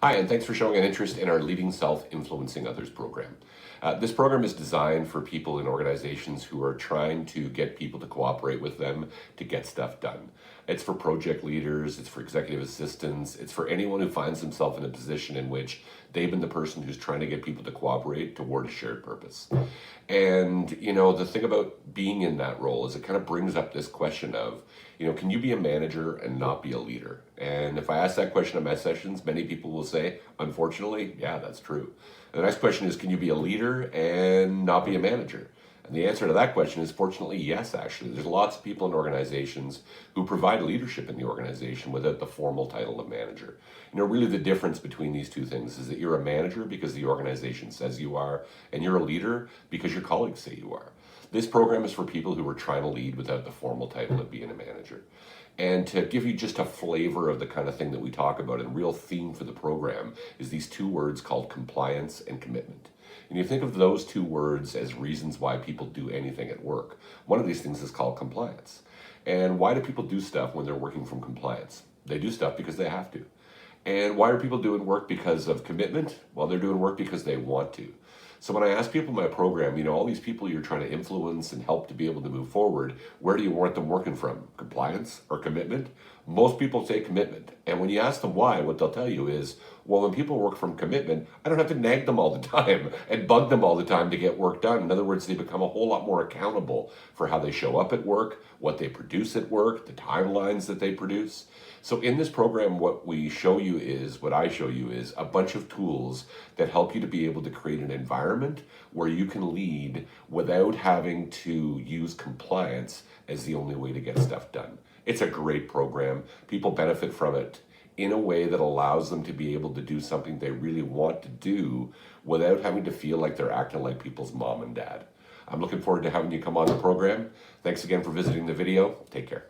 Hi, and thanks for showing an interest in our Leading Self Influencing Others program. This program is designed for people in organizations who are trying to get people to cooperate with them to get stuff done. It's for project leaders, it's for executive assistants, it's for anyone who finds themselves in a position in which they've been the person who's trying to get people to cooperate toward a shared purpose. And, the thing about being in that role is it kind of brings up this question of, can you be a manager and not be a leader? And if I ask that question at my sessions, many people will say, unfortunately, yeah, that's true. And the next question is, can you be a leader and not be a manager? And the answer to that question is, fortunately, yes, actually. There's lots of people in organizations who provide leadership in the organization without the formal title of manager. Really the difference between these two things is that you're a manager because the organization says you are, and you're a leader because your colleagues say you are. This program is for people who are trying to lead without the formal title of being a manager. And to give you just a flavor of the kind of thing that we talk about, and real theme for the program is these two words called compliance and commitment. And you think of those two words as reasons why people do anything at work. One of these things is called compliance. And why do people do stuff when they're working from compliance? They do stuff because they have to. And why are people doing work because of commitment? Well, they're doing work because they want to. So when I ask people in my program, all these people you're trying to influence and help to be able to move forward, where do you want them working from? Compliance or commitment? Most people say commitment. And when you ask them why, what they'll tell you is, well, when people work from commitment, I don't have to nag them all the time and bug them all the time to get work done. In other words, they become a whole lot more accountable for how they show up at work, what they produce at work, the timelines that they produce. So in this program, what I show you is a bunch of tools that help you to be able to create an environment where you can lead without having to use compliance as the only way to get stuff done. It's a great program. People benefit from it in a way that allows them to be able to do something they really want to do without having to feel like they're acting like people's mom and dad. I'm looking forward to having you come on the program. Thanks again for visiting the video. Take care.